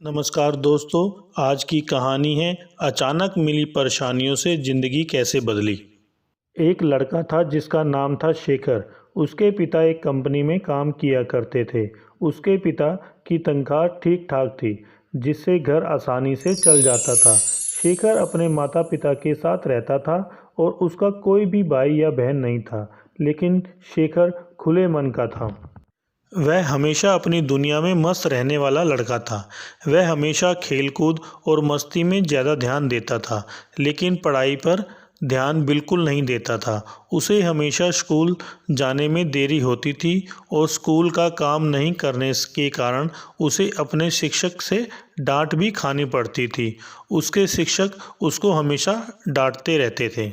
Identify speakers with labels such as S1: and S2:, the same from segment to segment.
S1: नमस्कार दोस्तों। आज की कहानी है अचानक मिली परेशानियों से ज़िंदगी कैसे बदली। एक लड़का था जिसका नाम था शेखर। उसके पिता एक कंपनी में काम किया करते थे। उसके पिता की तनख्वाह ठीक ठाक थी, जिससे घर आसानी से चल जाता था। शेखर अपने माता पिता के साथ रहता था और उसका कोई भी भाई या बहन नहीं था। लेकिन शेखर खुले मन का था। वह हमेशा अपनी दुनिया में मस्त रहने वाला लड़का था। वह हमेशा खेलकूद और मस्ती में ज़्यादा ध्यान देता था, लेकिन पढ़ाई पर ध्यान बिल्कुल नहीं देता था। उसे हमेशा स्कूल जाने में देरी होती थी और स्कूल का काम नहीं करने के कारण उसे अपने शिक्षक से डांट भी खानी पड़ती थी। उसके शिक्षक उसको हमेशा डांटते रहते थे,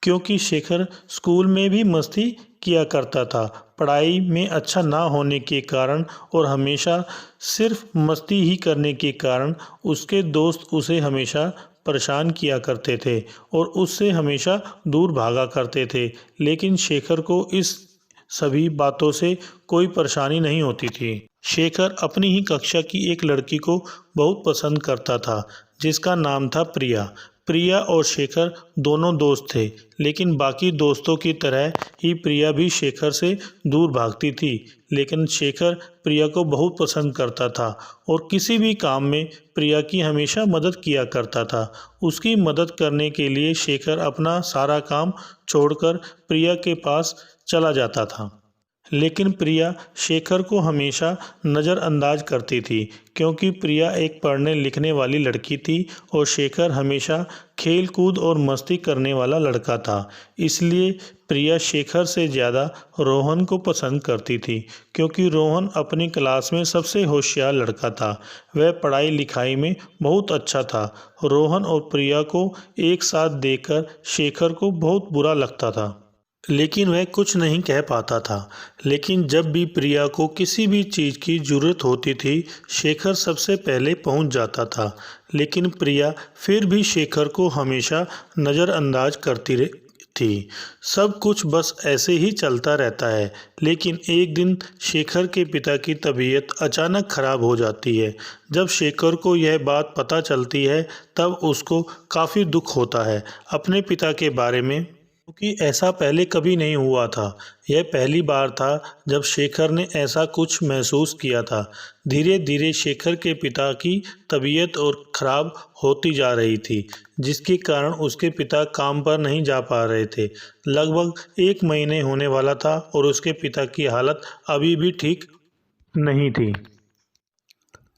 S1: क्योंकि शेखर स्कूल में भी मस्ती किया करता था। पढ़ाई में अच्छा ना होने के कारण और हमेशा सिर्फ मस्ती ही करने के कारण उसके दोस्त उसे हमेशा परेशान किया करते थे और उससे हमेशा दूर भागा करते थे। लेकिन शेखर को इस सभी बातों से कोई परेशानी नहीं होती थी। शेखर अपनी ही कक्षा की एक लड़की को बहुत पसंद करता था, जिसका नाम था प्रिया। प्रिया और शेखर दोनों दोस्त थे, लेकिन बाकी दोस्तों की तरह ही प्रिया भी शेखर से दूर भागती थी। लेकिन शेखर प्रिया को बहुत पसंद करता था और किसी भी काम में प्रिया की हमेशा मदद किया करता था। उसकी मदद करने के लिए शेखर अपना सारा काम छोड़कर प्रिया के पास चला जाता था। लेकिन प्रिया शेखर को हमेशा नज़रअंदाज करती थी, क्योंकि प्रिया एक पढ़ने लिखने वाली लड़की थी और शेखर हमेशा खेल कूद और मस्ती करने वाला लड़का था। इसलिए प्रिया शेखर से ज़्यादा रोहन को पसंद करती थी, क्योंकि रोहन अपनी क्लास में सबसे होशियार लड़का था। वह पढ़ाई लिखाई में बहुत अच्छा था। रोहन और प्रिया को एक साथ देखकर शेखर को बहुत बुरा लगता था, लेकिन वह कुछ नहीं कह पाता था। लेकिन जब भी प्रिया को किसी भी चीज़ की ज़रूरत होती थी, शेखर सबसे पहले पहुंच जाता था। लेकिन प्रिया फिर भी शेखर को हमेशा नज़रअंदाज करती थी। सब कुछ बस ऐसे ही चलता रहता है। लेकिन एक दिन शेखर के पिता की तबीयत अचानक खराब हो जाती है। जब शेखर को यह बात पता चलती है, तब उसको काफ़ी दुख होता है अपने पिता के बारे में, क्योंकि ऐसा पहले कभी नहीं हुआ था। यह पहली बार था जब शेखर ने ऐसा कुछ महसूस किया था। धीरे धीरे शेखर के पिता की तबीयत और ख़राब होती जा रही थी, जिसके कारण उसके पिता काम पर नहीं जा पा रहे थे। लगभग 1 महीने होने वाला था और उसके पिता की हालत अभी भी ठीक नहीं थी।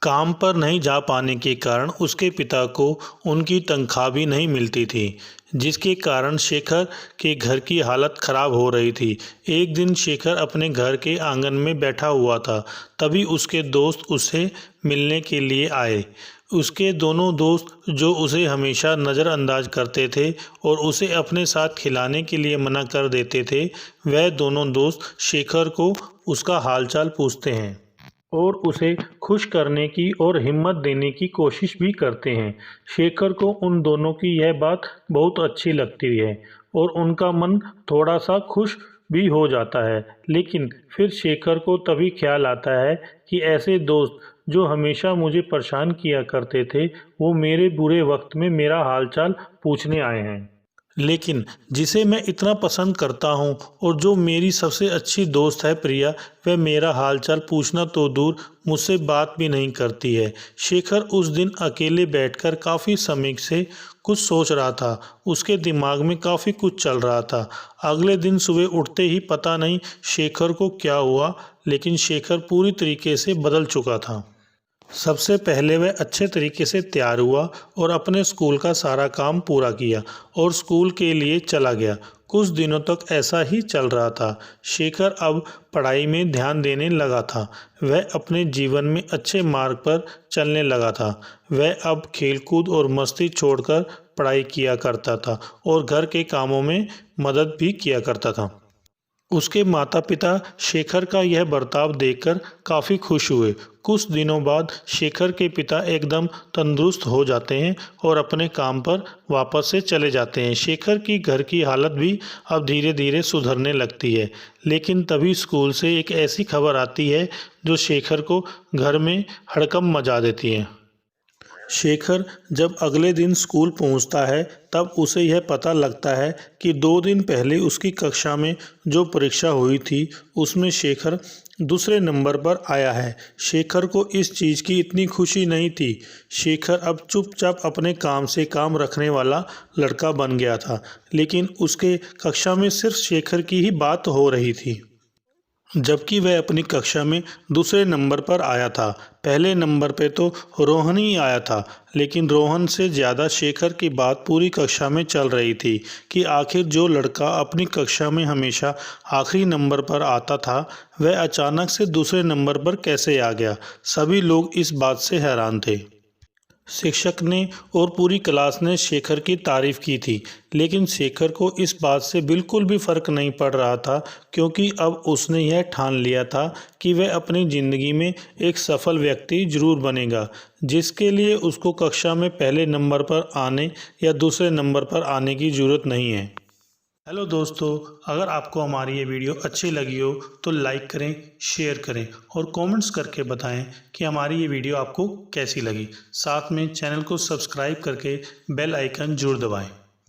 S1: काम पर नहीं जा पाने के कारण उसके पिता को उनकी तनख्वाह भी नहीं मिलती थी, जिसके कारण शेखर के घर की हालत ख़राब हो रही थी। एक दिन शेखर अपने घर के आंगन में बैठा हुआ था, तभी उसके दोस्त उससे मिलने के लिए आए। उसके दोनों दोस्त, जो उसे हमेशा नज़रअंदाज करते थे और उसे अपने साथ खिलाने के लिए मना कर देते थे, वह दोनों दोस्त शेखर को उसका हालचाल पूछते हैं और उसे खुश करने की और हिम्मत देने की कोशिश भी करते हैं। शेखर को उन दोनों की यह बात बहुत अच्छी लगती है और उनका मन थोड़ा सा खुश भी हो जाता है। लेकिन फिर शेखर को तभी ख्याल आता है कि ऐसे दोस्त जो हमेशा मुझे परेशान किया करते थे, वो मेरे बुरे वक्त में मेरा हालचाल पूछने आए हैं। लेकिन जिसे मैं इतना पसंद करता हूँ और जो मेरी सबसे अच्छी दोस्त है प्रिया, वह मेरा हालचाल पूछना तो दूर मुझसे बात भी नहीं करती है। शेखर उस दिन अकेले बैठकर काफ़ी समय से कुछ सोच रहा था। उसके दिमाग में काफ़ी कुछ चल रहा था। अगले दिन सुबह उठते ही पता नहीं शेखर को क्या हुआ, लेकिन शेखर पूरी तरीके से बदल चुका था। सबसे पहले वह अच्छे तरीके से तैयार हुआ और अपने स्कूल का सारा काम पूरा किया और स्कूल के लिए चला गया। कुछ दिनों तक ऐसा ही चल रहा था। शेखर अब पढ़ाई में ध्यान देने लगा था। वह अपने जीवन में अच्छे मार्ग पर चलने लगा था। वह अब खेलकूद और मस्ती छोड़कर पढ़ाई किया करता था और घर के कामों में मदद भी किया करता था। उसके माता पिता शेखर का यह बर्ताव देखकर काफ़ी खुश हुए। कुछ दिनों बाद शेखर के पिता एकदम तंदुरुस्त हो जाते हैं और अपने काम पर वापस से चले जाते हैं। शेखर की घर की हालत भी अब धीरे धीरे सुधरने लगती है। लेकिन तभी स्कूल से एक ऐसी खबर आती है जो शेखर को घर में हड़कंप मचा देती है। शेखर जब अगले दिन स्कूल पहुंचता है तब उसे यह पता लगता है कि 2 दिन पहले उसकी कक्षा में जो परीक्षा हुई थी उसमें शेखर दूसरे नंबर पर आया है। शेखर को इस चीज़ की इतनी खुशी नहीं थी। शेखर अब चुपचाप अपने काम से काम रखने वाला लड़का बन गया था, लेकिन उसके कक्षा में सिर्फ शेखर की ही बात हो रही थी, जबकि वह अपनी कक्षा में दूसरे नंबर पर आया था। पहले नंबर पे तो रोहन ही आया था, लेकिन रोहन से ज़्यादा शेखर की बात पूरी कक्षा में चल रही थी कि आखिर जो लड़का अपनी कक्षा में हमेशा आखिरी नंबर पर आता था वह अचानक से दूसरे नंबर पर कैसे आ गया। सभी लोग इस बात से हैरान थे। शिक्षक ने और पूरी क्लास ने शेखर की तारीफ़ की थी, लेकिन शेखर को इस बात से बिल्कुल भी फ़र्क नहीं पड़ रहा था, क्योंकि अब उसने यह ठान लिया था कि वह अपनी ज़िंदगी में एक सफल व्यक्ति ज़रूर बनेगा, जिसके लिए उसको कक्षा में पहले नंबर पर आने या दूसरे नंबर पर आने की ज़रूरत नहीं है। हेलो दोस्तों, अगर आपको हमारी ये वीडियो अच्छी लगी हो तो लाइक करें, शेयर करें और कमेंट्स करके बताएं कि हमारी ये वीडियो आपको कैसी लगी। साथ में चैनल को सब्सक्राइब करके बेल आइकन जरूर दबाएं।